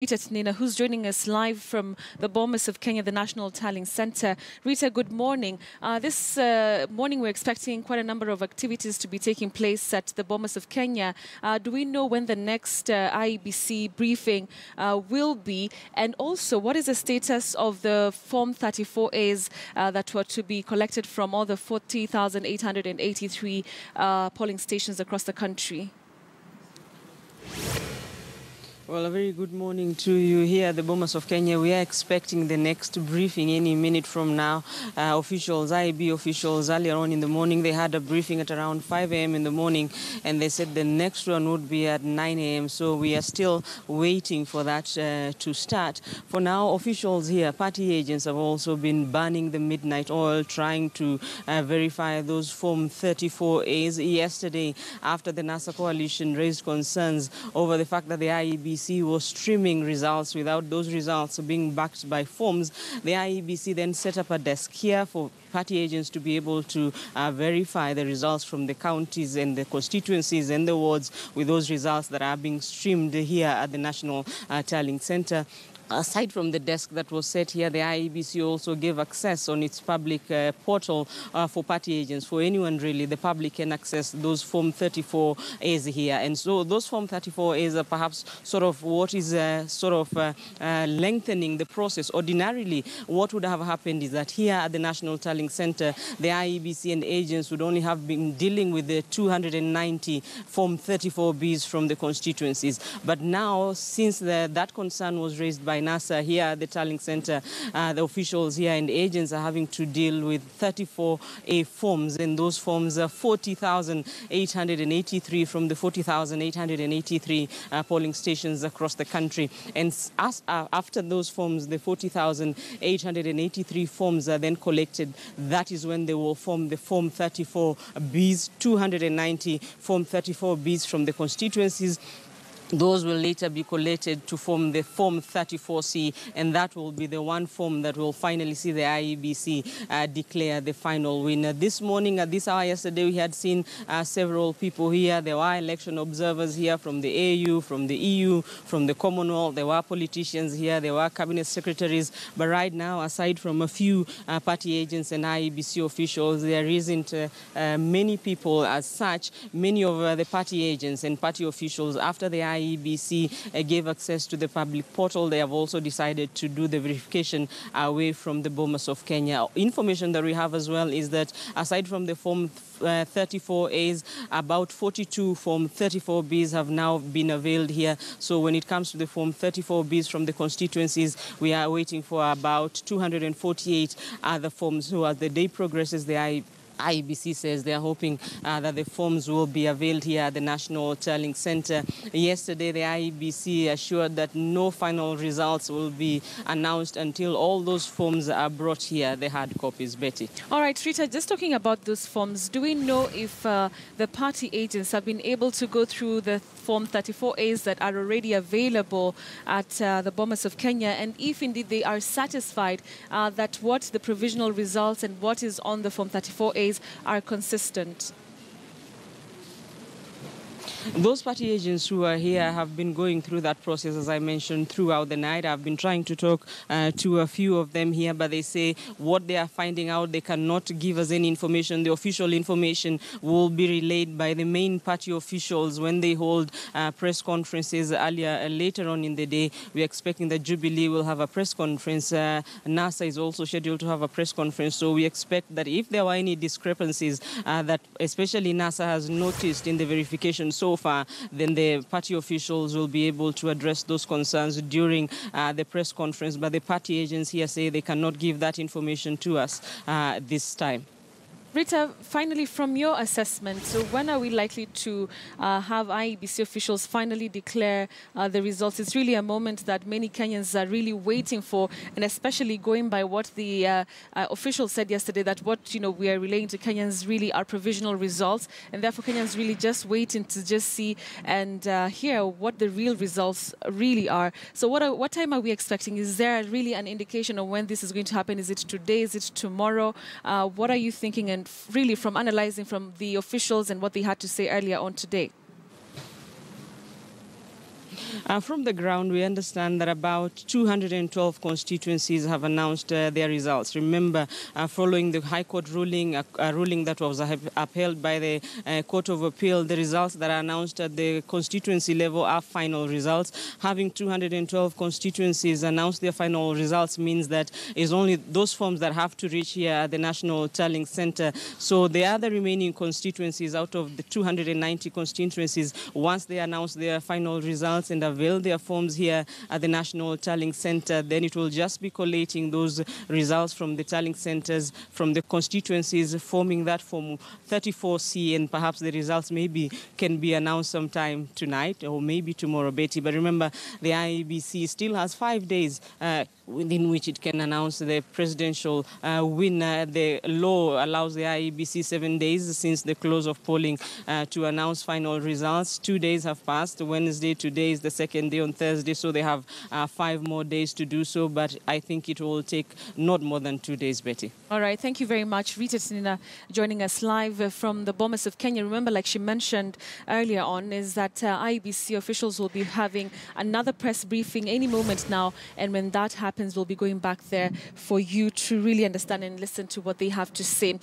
Rita Nina, who's joining us live from the Bomas of Kenya, the National Tallying Center. Rita, good morning. This morning we're expecting quite a number of activities to be taking place at the Bomas of Kenya. Do we know when the next IEBC briefing will be? And also, what is the status of the Form 34As that were to be collected from all the 40,883 polling stations across the country? Well, a very good morning to you here at the Bomas of Kenya. We are expecting the next briefing any minute from now. IEB officials, earlier on in the morning, they had a briefing at around 5 a.m. in the morning, and they said the next one would be at 9 a.m. So we are still waiting for that to start. For now, officials here, party agents, have also been burning the midnight oil, trying to verify those Form 34As. Yesterday, after the NASA coalition raised concerns over the fact that the IEBC was streaming results without those results being backed by forms, the IEBC then set up a desk here for party agents to be able to verify the results from the counties and the constituencies and the wards with those results that are being streamed here at the National Tallying Center. Aside from the desk that was set here, the IEBC also gave access on its public portal for party agents. For anyone really, the public can access those Form 34As here. And so those Form 34As are perhaps sort of what is lengthening the process. Ordinarily, what would have happened is that here at the National Tallying Center, the IEBC and agents would only have been dealing with the 290 Form 34Bs from the constituencies. But now, since that concern was raised by NASA here at the Tallying Center, the officials here and agents are having to deal with 34A forms, and those forms are 40,883 from the 40,883 polling stations across the country. And after those forms, the 40,883 forms are then collected. That is when they will form the Form 34Bs, 290 Form 34Bs from the constituencies. Those will later be collated to form the Form 34C, and that will be the one form that will finally see the IEBC declare the final winner. This morning, at this hour yesterday, we had seen several people here. There were election observers here from the AU, from the EU, from the Commonwealth. There were politicians here. There were cabinet secretaries. But right now, aside from a few party agents and IEBC officials, there isn't many people as such. Many of the party agents and party officials, after the IEBC gave access to the public portal, they have also decided to do the verification away from the Bomas of Kenya. Information that we have as well is that aside from the Form 34As, about 42 Form 34Bs have now been availed here. So when it comes to the Form 34Bs from the constituencies, we are waiting for about 248 other forms. So as the day progresses, the IEBC says they are hoping that the forms will be availed here at the National Tallying Center. Yesterday, the IEBC assured that no final results will be announced until all those forms are brought here, the hard copies. Betty. All right, Rita, just talking about those forms, do we know if the party agents have been able to go through the Form 34As that are already available at the Bomas of Kenya, and if indeed they are satisfied that what the provisional results and what is on the Form 34As are consistent? Those party agents who are here have been going through that process, as I mentioned, throughout the night. I've been trying to talk to a few of them here, but they say what they are finding out, they cannot give us any information. The official information will be relayed by the main party officials when they hold press conferences later on in the day. We're expecting that Jubilee will have a press conference. NASA is also scheduled to have a press conference. So we expect that if there were any discrepancies that especially NASA has noticed in the verification so far, then the party officials will be able to address those concerns during the press conference. But the party agents here say they cannot give that information to us this time. Rita, finally, from your assessment, so when are we likely to have IEBC officials finally declare the results? It's really a moment that many Kenyans are really waiting for, and especially going by what the officials said yesterday, that what we are relaying to Kenyans really are provisional results, and therefore Kenyans really just waiting to just see and hear what the real results really are. So what time are we expecting? Is there really an indication of when this is going to happen? Is it today? Is it tomorrow? What are you thinking? And really from analyzing from the officials and what they had to say earlier on today? From the ground, we understand that about 212 constituencies have announced their results. Remember, following the High Court ruling, a ruling that was upheld by the Court of Appeal, the results that are announced at the constituency level are final results. Having 212 constituencies announce their final results means that it's only those forms that have to reach here at the National Tallying Center. So the other remaining constituencies out of the 290 constituencies, once they announce their final results and avail their forms here at the National Tallying Center, then it will just be collating those results from the tallying centers, from the constituencies, forming that Form 34C, and perhaps the results maybe can be announced sometime tonight or maybe tomorrow, Betty. But remember, the IEBC still has 5 days within which it can announce the presidential winner. The law allows the IEBC 7 days since the close of polling to announce final results. 2 days have passed. Wednesday, today is the second day on Thursday, so they have 5 more days to do so, but I think it will take not more than 2 days, Betty. All right, thank you very much. Rita Tinina joining us live from the Bomas of Kenya. Remember, like she mentioned earlier on, is that IEBC officials will be having another press briefing any moment now, and when that happens, we'll be going back there for you to really understand and listen to what they have to say.